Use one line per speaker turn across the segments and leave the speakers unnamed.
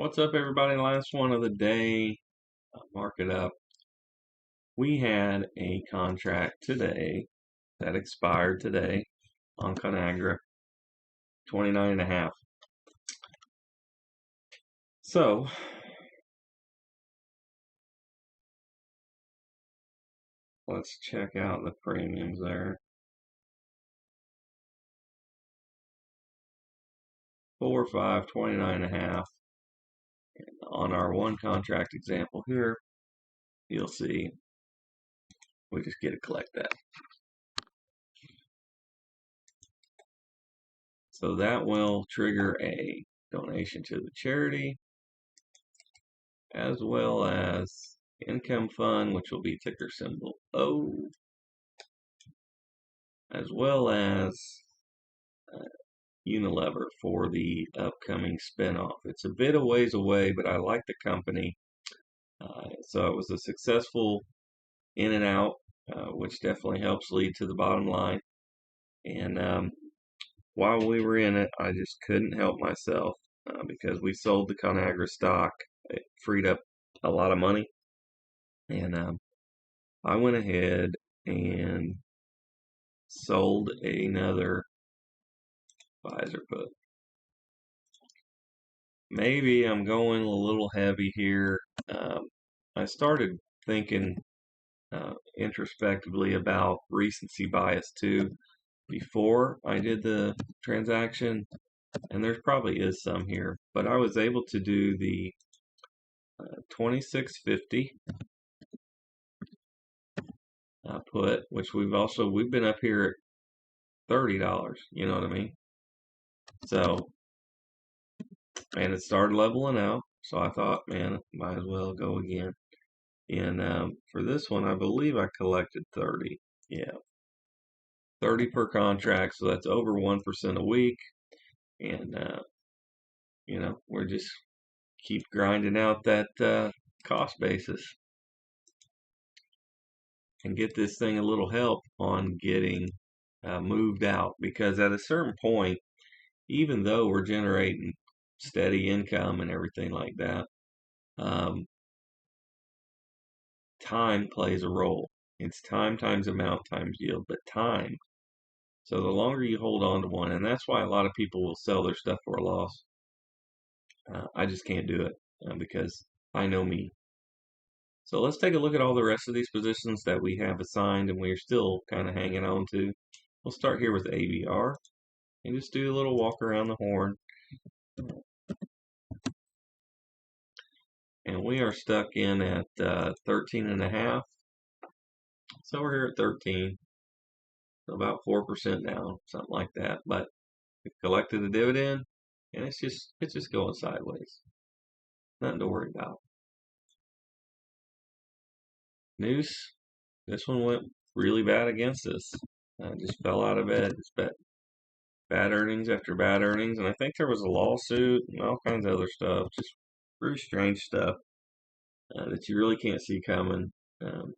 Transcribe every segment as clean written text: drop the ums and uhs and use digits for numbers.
What's up, everybody? Last one of the day. Mark it up. We had a contract today that expired today on Conagra, 29.5. So let's check out the premiums there. 4, 5, 29.5. On our one contract example here, you'll see we just get to collect that. So that will trigger a donation to the charity, as well as income fund, which will be ticker symbol O, as well as Unilever for the upcoming spinoff. It's a bit of ways away, but I like the company. So it was a successful in and out, which definitely helps lead to the bottom line. And while we were in it, I just couldn't help myself because we sold the Conagra stock. It freed up a lot of money. And I went ahead and sold another Pfizer put. Maybe I'm going a little heavy here. I started thinking introspectively about recency bias too before I did the transaction, and there probably is some here, but I was able to do the 2650 put, which we've been up here at $30. You know what I mean? So, and it started leveling out, so I thought, man, might as well go again. And for this one, I believe I collected 30. Yeah, 30 per contract, so that's over 1% a week. And we're just keep grinding out that cost basis and get this thing a little help on getting moved out, because at a certain point, even though we're generating steady income and everything like that, time plays a role. It's time times amount times yield, but time. So the longer you hold on to one, and that's why a lot of people will sell their stuff for a loss. I just can't do it because I know me. So let's take a look at all the rest of these positions that we have assigned and we're still kind of hanging on to. We'll start here with ABR and just do a little walk around the horn. And we are stuck in at 13.5. So we're here at 13. So about 4% down, something like that. But we collected a dividend and it's just going sideways. Nothing to worry about. Noose, this one went really bad against us. Just fell out of bed. It's bad earnings after bad earnings, and I think there was a lawsuit and all kinds of other stuff. Just very strange stuff that you really can't see coming, no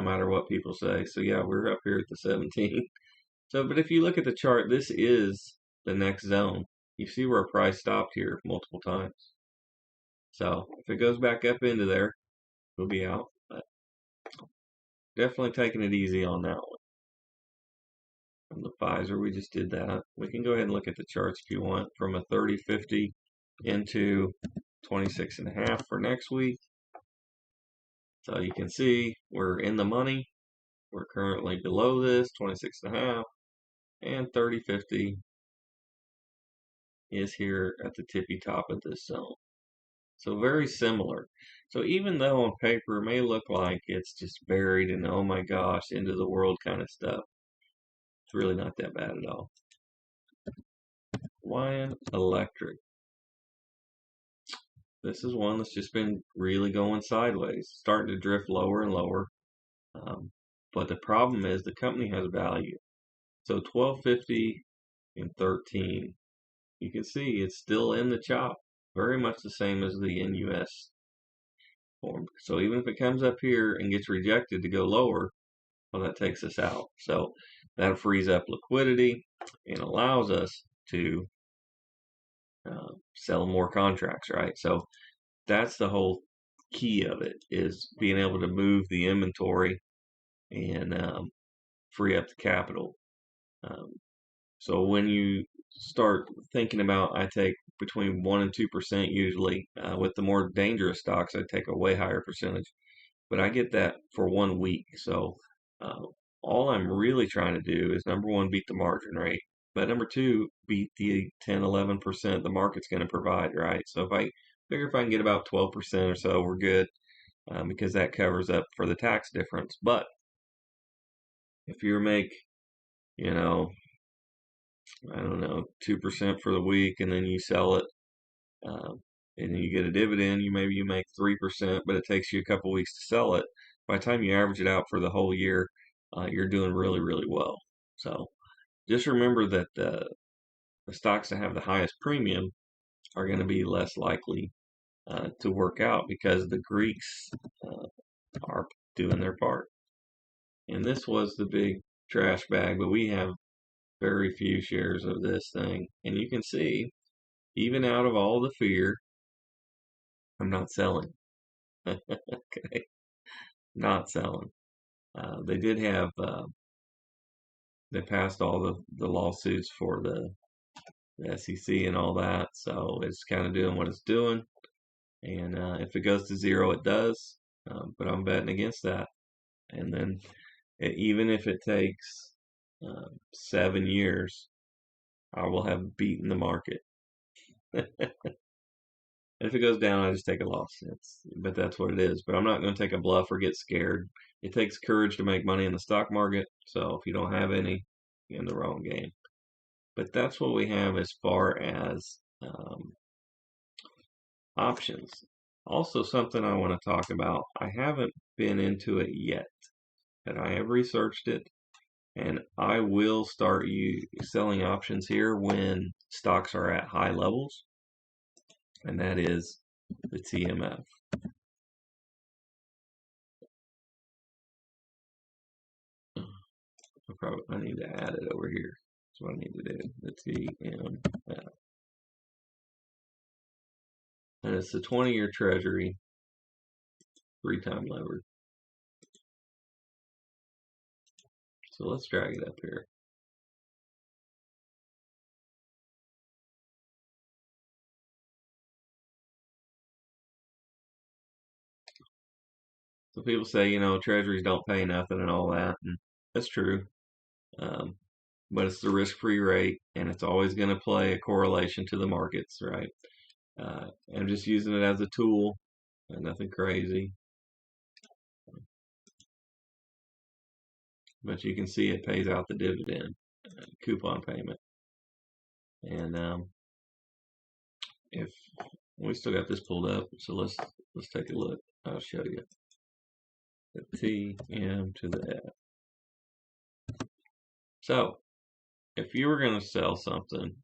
matter what people say. So yeah, we're up here at the 17. So, but if you look at the chart, this is the next zone. You see where our price stopped here multiple times. So if it goes back up into there, we'll be out. But definitely taking it easy on that one. From the Pfizer, we just did that. We can go ahead and look at the charts if you want, from a 30.50 into 26.5 for next week. So you can see we're in the money. We're currently below this 26.5, and 30.50 is here at the tippy top of this zone. So very similar. So even though on paper it may look like it's just buried and oh my gosh, end of the world kind of stuff, it's really not that bad at all. Lion Electric. This is one that's just been really going sideways, starting to drift lower and lower. But the problem is the company has value. So 12.50 and 13, you can see it's still in the chop, very much the same as the NUS form. So even if it comes up here and gets rejected to go lower, well, that takes us out. So that frees up liquidity and allows us to sell more contracts, right? So that's the whole key of it, is being able to move the inventory and free up the capital. Um, so when you start thinking about, I take between 1 and 2% usually. With the more dangerous stocks, I take a way higher percentage, but I get that for 1 week. So uh, all I'm really trying to do is, number one, beat the margin rate, but number two, beat the 10, 11% the market's going to provide, right? So if I can get about 12% or so, we're good, because that covers up for the tax difference. But if you make, you know, I don't know, 2% for the week, and then you sell it, um, and then you get a dividend, you make 3%, but it takes you a couple weeks to sell it. By the time you average it out for the whole year, you're doing really, really well. So just remember that the stocks that have the highest premium are going to be less likely to work out, because the Greeks uh, are doing their part. And this was the big trash bag, but we have very few shares of this thing. And you can see, even out of all the fear, I'm not selling. Okay, not selling. They did have, they passed all the lawsuits for the SEC and all that, so it's kind of doing what it's doing. And if it goes to zero, it does. But I'm betting against that. And then even if it takes 7 years, I will have beaten the market. If it goes down, I just take a loss. But that's what it is. But I'm not going to take a bluff or get scared. It takes courage to make money in the stock market. So if you don't have any, you're in the wrong game. But that's what we have as far as options. Also, something I want to talk about. I haven't been into it yet, but I have researched it, and I will start selling options here when stocks are at high levels, and that is the TMF. I need to add it over here. That's what I need to do. The TMF. And it's the 20-year treasury, 3-time levered. So let's drag it up here. So people say, treasuries don't pay nothing and all that, and that's true. Um, but it's the risk-free rate, and it's always going to play a correlation to the markets, right? I'm just using it as a tool, and nothing crazy. But you can see it pays out the dividend, coupon payment. And if we still got this pulled up, so let's take a look. I'll show you the TM to the F. So if you were going to sell something,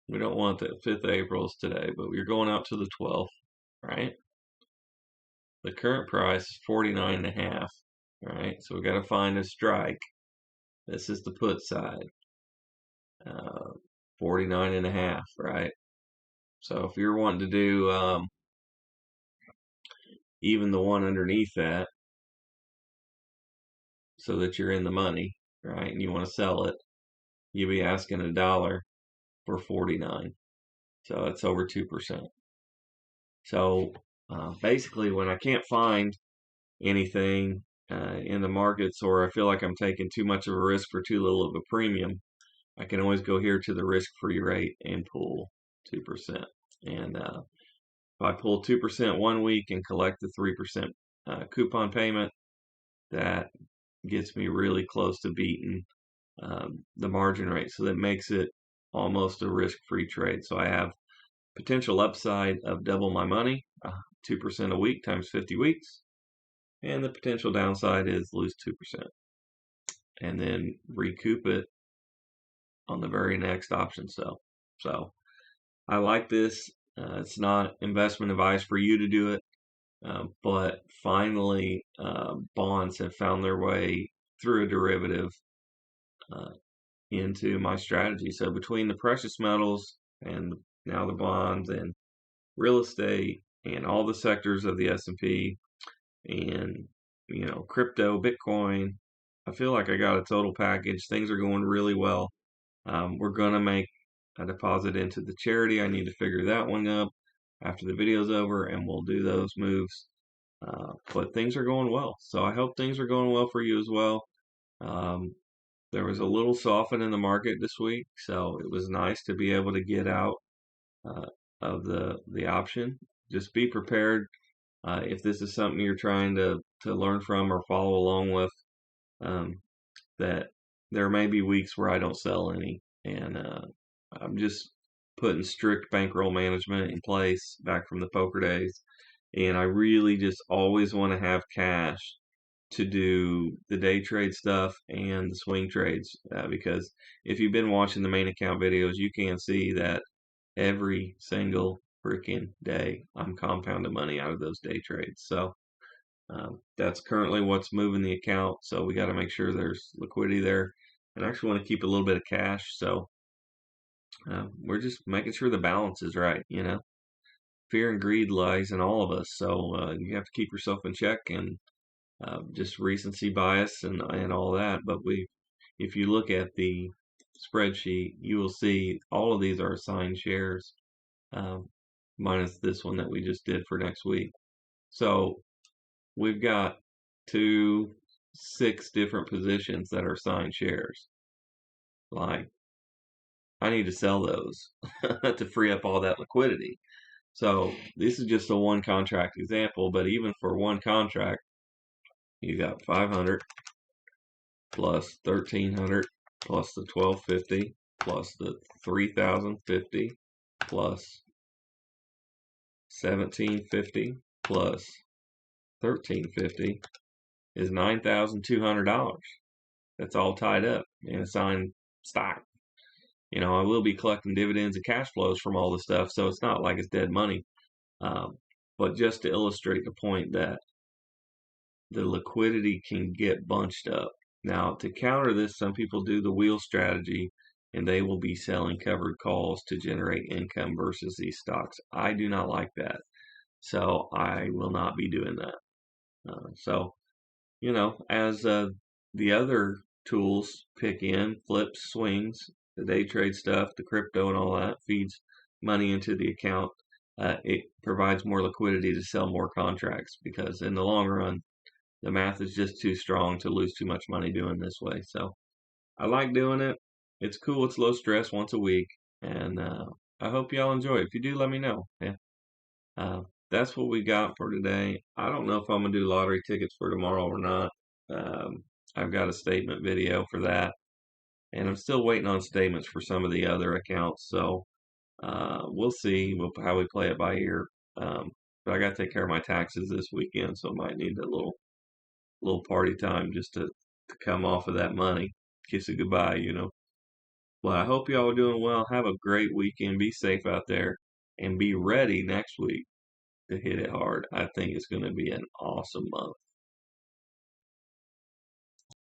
we don't want the 5th of April is today, but we're going out to the 12th, right? The current price is 49.5, right? So we got to find a strike. This is the put side, 49.5, right? So if you're wanting to do even the one underneath that, so that you're in the money, right? And you want to sell it, you'll be asking $1 for 49. So it's over 2%. So basically, when I can't find anything in the markets, or I feel like I'm taking too much of a risk for too little of a premium, I can always go here to the risk-free rate and pull 2%. And if I pull 2% 1 week and collect the 3% coupon payment, that gets me really close to beating the margin rate. So that makes it almost a risk-free trade. So I have potential upside of double my money, 2% a week times 50 weeks. And the potential downside is lose 2% and then recoup it on the very next option sell. So I like this. It's not investment advice for you to do it, but finally, bonds have found their way through a derivative into my strategy. So between the precious metals and now the bonds and real estate and all the sectors of the S&P and crypto, Bitcoin. I feel like I got a total package. Things are going really well. We're gonna make a deposit into the charity. I need to figure that one up after the video's over, and we'll do those moves. But things are going well, so I hope things are going well for you as well. Um, there was a little soften in the market this week, so it was nice to be able to get out uh, of the option. Just be prepared if this is something you're trying to learn from or follow along with. Um, that there may be weeks where I don't sell any, and I'm just putting strict bankroll management in place back from the poker days, and I really just always want to have cash to do the day trade stuff and the swing trades because if you've been watching the main account videos, you can see that every single freaking day I'm compounding money out of those day trades. So that's currently what's moving the account. So we got to make sure there's liquidity there. And I actually want to keep a little bit of cash. So we're just making sure the balance is right. Fear and greed lies in all of us. So you have to keep yourself in check and just recency bias and all that. But if you look at the spreadsheet, you will see all of these are assigned shares, um, minus this one that we just did for next week. So we've got 6 different positions that are assigned shares. Like, I need to sell those to free up all that liquidity. So this is just a one contract example, but even for one contract, you got 500 plus 1300 plus the 1250 plus the 3050 plus 1750 plus 1350 is $9,200. That's all tied up in assigned stock. I will be collecting dividends and cash flows from all the stuff, so it's not like it's dead money. Um, but just to illustrate the point that the liquidity can get bunched up. Now, to counter this, some people do the wheel strategy and they will be selling covered calls to generate income versus these stocks. I do not like that. So I will not be doing that. As the other tools pick in, flips, swings, the day trade stuff, the crypto and all that feeds money into the account, it provides more liquidity to sell more contracts because in the long run, the math is just too strong to lose too much money doing this way. So I like doing it. It's cool. It's low stress once a week. And I hope y'all enjoy it. If you do, let me know. Yeah. That's what we got for today. I don't know if I'm going to do lottery tickets for tomorrow or not. Um, I've got a statement video for that. And I'm still waiting on statements for some of the other accounts. So we'll see how we play it by ear. But I got to take care of my taxes this weekend, so I might need a little party time just to come off of that money. Kiss it goodbye. Well, I hope y'all are doing well. Have a great weekend. Be safe out there and be ready next week to hit it hard. I think it's going to be an awesome month.